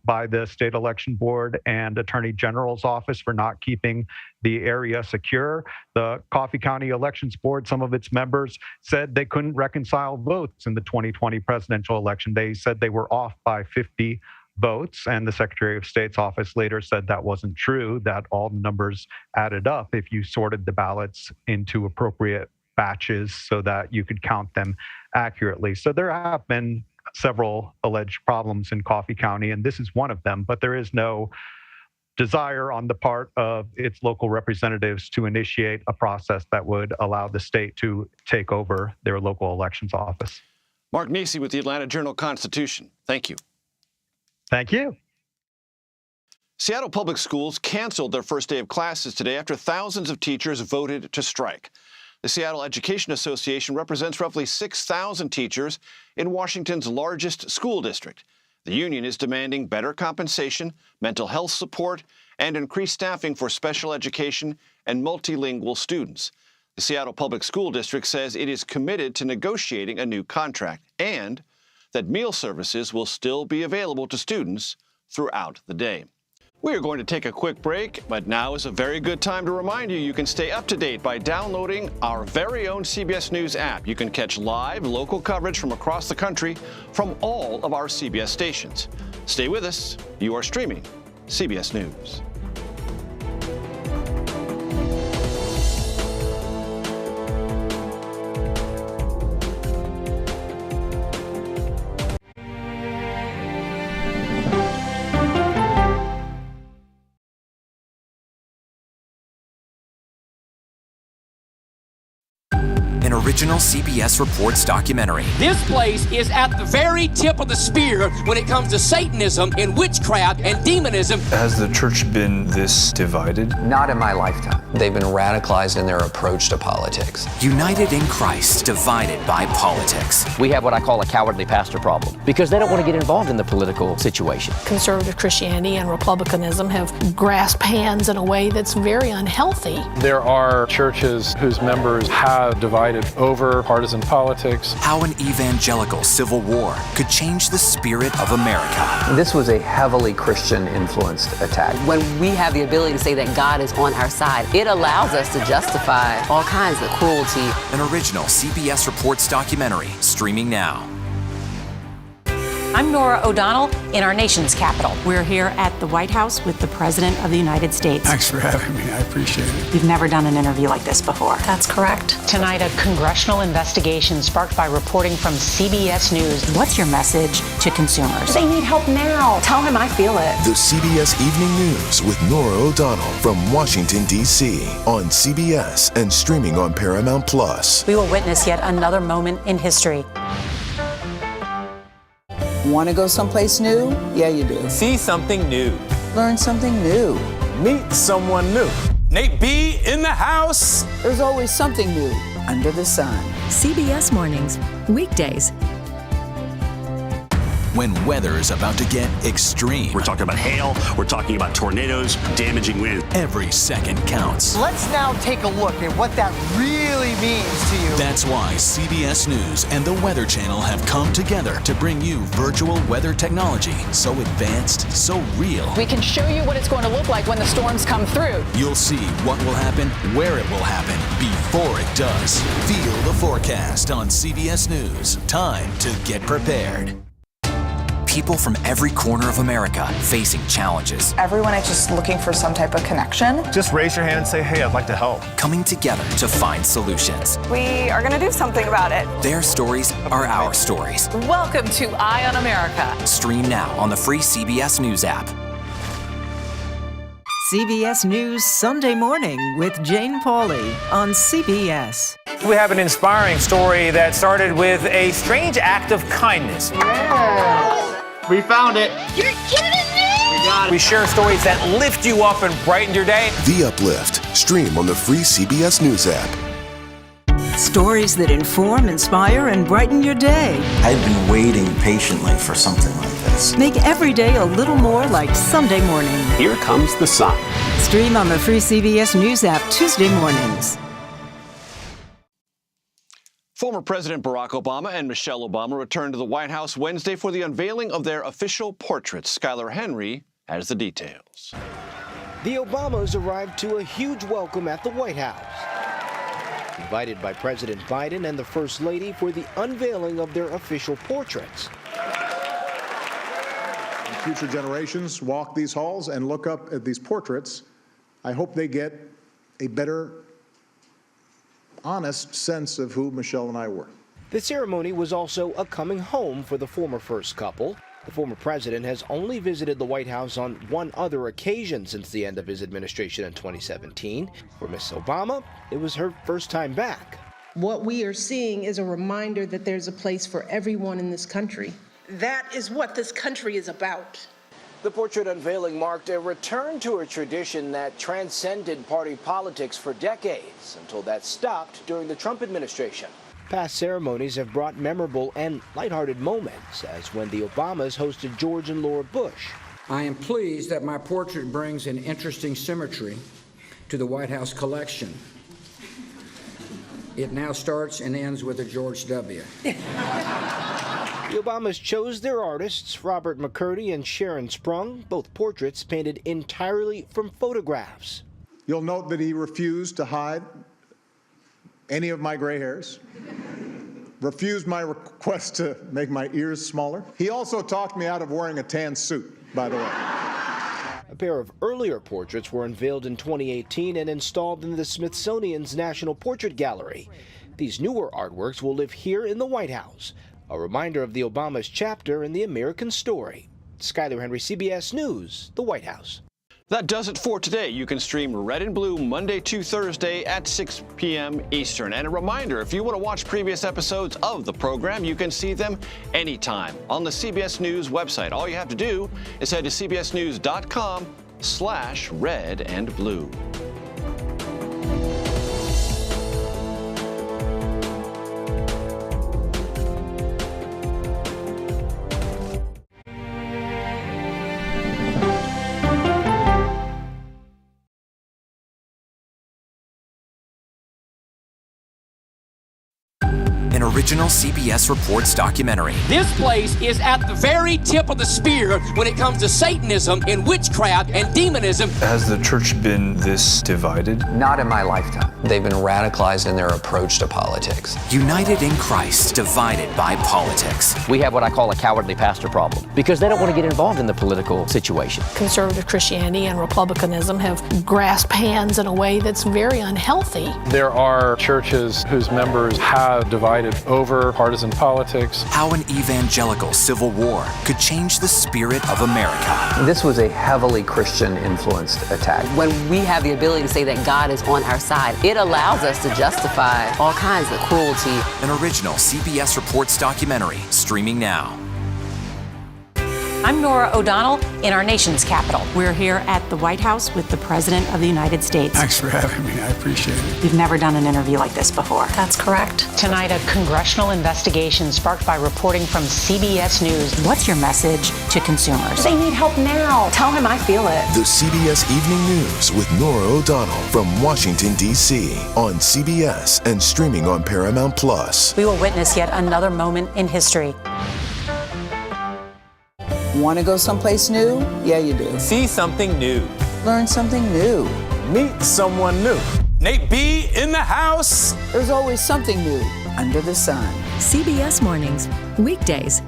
by the state election board and attorney general's office for not keeping the area secure. The Coffee County Elections Board, some of its members said they couldn't reconcile votes in the 2020 presidential election. They said they were off by 50 votes, and the Secretary of State's office later said that wasn't true, that all the numbers added up if you sorted the ballots into appropriate batches so that you could count them accurately. So there have been several alleged problems in Coffee County, and this is one of them, but there is no desire on the part of its local representatives to initiate a process that would allow the state to take over their local elections office. Mark Nisi with the Atlanta Journal-Constitution. Thank you. Thank you. Seattle Public Schools canceled their first day of classes today after thousands of teachers voted to strike. The Seattle Education Association represents roughly 6,000 teachers in Washington's largest school district. The union is demanding better compensation, mental health support, and increased staffing for special education and multilingual students. The Seattle Public School District says it is committed to negotiating a new contract and that meal services will still be available to students throughout the day. We are going to take a quick break, but now is a very good time to remind you you can stay up to date by downloading our very own CBS News app. You can catch live local coverage from across the country from all of our CBS stations. Stay with us. You are streaming CBS News. Original CBS Reports documentary. This place is at the very tip of the spear when it comes to Satanism and witchcraft and demonism. Has the church been this divided? Not in my lifetime. They've been radicalized in their approach to politics. United in Christ, divided by politics. We have what I call a cowardly pastor problem because they don't want to get involved in the political situation. Conservative Christianity and Republicanism have grasped hands in a way that's very unhealthy. There are churches whose members have divided over partisan politics. How an evangelical civil war could change the spirit of America. This was a heavily Christian-influenced attack. When we have the ability to say that God is on our side, it allows us to justify all kinds of cruelty. An original CBS Reports documentary, streaming now. I'm Norah O'Donnell in our nation's capital. We're here at the White House with the President of the United States. Thanks for having me. I appreciate it. You've never done an interview like this before. That's correct. Tonight, a congressional investigation sparked by reporting from CBS News. What's your message to consumers? They need help now. Tell him I feel it. The CBS Evening News with Norah O'Donnell from Washington, D.C. on CBS and streaming on Paramount Plus. We will witness yet another moment in history. Want to go someplace new? Yeah, you do. See something new. Learn something new. Meet someone new. Nate B in the house. There's always something new under the sun. CBS Mornings, weekdays. When weather is about to get extreme. We're talking about hail, we're talking about tornadoes, damaging wind. Every second counts. Let's now take a look at what that really means to you. That's why CBS News and the Weather Channel have come together to bring you virtual weather technology so advanced, so real. We can show you what it's going to look like when the storms come through. You'll see what will happen, where it will happen, before it does. Feel the forecast on CBS News. Time to get prepared. People from every corner of America facing challenges. Everyone is just looking for some type of connection. Just raise your hand and say, hey, I'd like to help. Coming together to find solutions. We are going to do something about it. Their stories are our stories. Welcome to Eye on America. Stream now on the free CBS News app. CBS News Sunday Morning with Jane Pauley on CBS. We have an inspiring story that started with a strange act of kindness. Yeah. We found it. You're kidding me! We got it. We share stories that lift you up and brighten your day. The Uplift. Stream on the free CBS News app. Stories that inform, inspire, and brighten your day. I've been waiting patiently for something like this. Make every day a little more like Sunday morning. Here comes the sun. Stream on the free CBS News app Tuesday mornings. Former President Barack Obama and Michelle Obama returned to the White House Wednesday for the unveiling of their official portraits. Skylar Henry has the details. The Obamas arrived to a huge welcome at the White House, invited by President Biden and the First Lady for the unveiling of their official portraits. When future generations walk these halls and look up at these portraits, I hope they get a better, honest sense of who Michelle and I were. The ceremony was also a coming home for the former first couple. The former president has only visited the White House on one other occasion since the end of his administration in 2017. For Ms. Obama, it was her first time back. What we are seeing is a reminder that there's a place for everyone in this country. That is what this country is about. The portrait unveiling marked a return to a tradition that transcended party politics for decades, until that stopped during the Trump administration. Past ceremonies have brought memorable and lighthearted moments, as when the Obamas hosted George and Laura Bush. I am pleased that my portrait brings an interesting symmetry to the White House collection. It now starts and ends with a George W. The Obamas chose their artists, Robert McCurdy and Sharon Sprung, both portraits painted entirely from photographs. You'll note that he refused to hide any of my gray hairs, refused my request to make my ears smaller. He also talked me out of wearing a tan suit, by the way. A pair of earlier portraits were unveiled in 2018 and installed in the Smithsonian's National Portrait Gallery. These newer artworks will live here in the White House, a reminder of the Obama's chapter in the American story. Skylar Henry, CBS News, the White House. That does it for today. You can stream Red and Blue Monday to Thursday at 6 p.m. Eastern. And a reminder, if you want to watch previous episodes of the program, you can see them anytime on the CBS News website. All you have to do is head to cbsnews.com/red and blue. Original CBS Reports documentary. This place is at the very tip of the spear when it comes to Satanism and witchcraft and demonism. Has the church been this divided? Not in my lifetime. They've been radicalized in their approach to politics. United in Christ, divided by politics. We have what I call a cowardly pastor problem because they don't want to get involved in the political situation. Conservative Christianity and Republicanism have grasped hands in a way that's very unhealthy. There are churches whose members have divided over partisan politics. How an evangelical civil war could change the spirit of America. This was a heavily Christian-influenced attack. When we have the ability to say that God is on our side, it allows us to justify all kinds of cruelty. An original CBS Reports documentary, streaming now. I'm Norah O'Donnell in our nation's capital. We're here at the White House with the President of the United States. Thanks for having me. I appreciate it. You've never done an interview like this before. That's correct. Tonight, a congressional investigation sparked by reporting from CBS News. What's your message to consumers? They need help now. Tell him I feel it. The CBS Evening News with Norah O'Donnell from Washington, D.C. on CBS and streaming on Paramount Plus. We will witness yet another moment in history. Want to go someplace new? Yeah, you do. See something new. Learn something new. Meet someone new. Nate B in the house. There's always something new under the sun. CBS Mornings, weekdays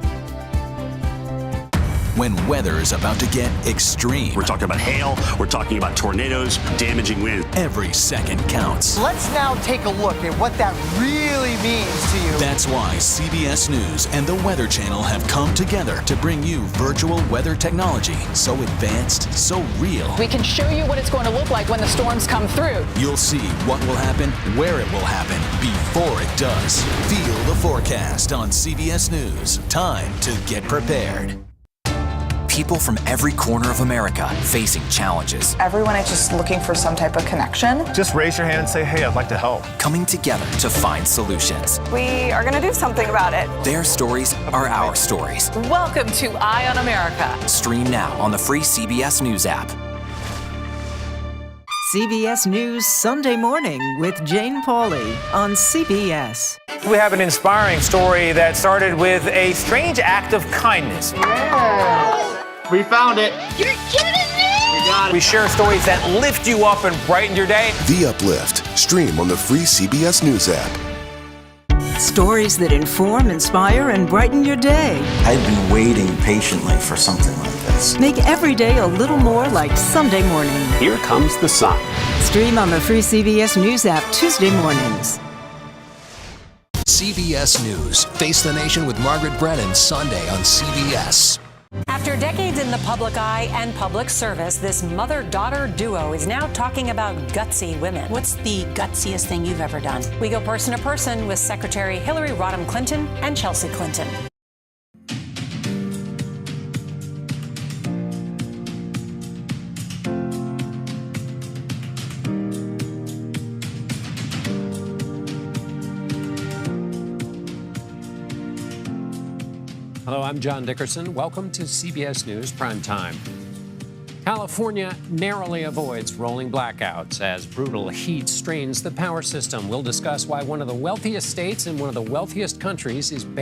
when weather is about to get extreme. We're talking about hail, we're talking about tornadoes, damaging wind. Every second counts. Let's now take a look at what that really means to you. That's why CBS News and the Weather Channel have come together to bring you virtual weather technology so advanced, so real. We can show you what it's going to look like when the storms come through. You'll see what will happen, where it will happen, before it does. Feel the forecast on CBS News. Time to get prepared. People from every corner of America facing challenges. Everyone is just looking for some type of connection. Just raise your hand and say, hey, I'd like to help. Coming together to find solutions. We are going to do something about it. Their stories are our stories. Welcome to Eye on America. Stream now on the free CBS News app. CBS News Sunday Morning with Jane Pauley on CBS. We have an inspiring story that started with a strange act of kindness. Yeah. We found it. You're kidding me? We got it. We share stories that lift you up and brighten your day. The Uplift. Stream on the free CBS News app. Stories that inform, inspire, and brighten your day. I've been waiting patiently for something like this. Make every day a little more like Sunday morning. Here comes the sun. Stream on the free CBS News app Tuesday mornings. CBS News. Face the Nation with Margaret Brennan Sunday on CBS. After decades in the public eye and public service, this mother-daughter duo is now talking about gutsy women. What's the gutsiest thing you've ever done? We go person to person with Secretary Hillary Rodham Clinton and Chelsea Clinton. Hello, I'm John Dickerson. Welcome to CBS News Primetime. California narrowly avoids rolling blackouts as brutal heat strains the power system. We'll discuss why one of the wealthiest states in one of the wealthiest countries is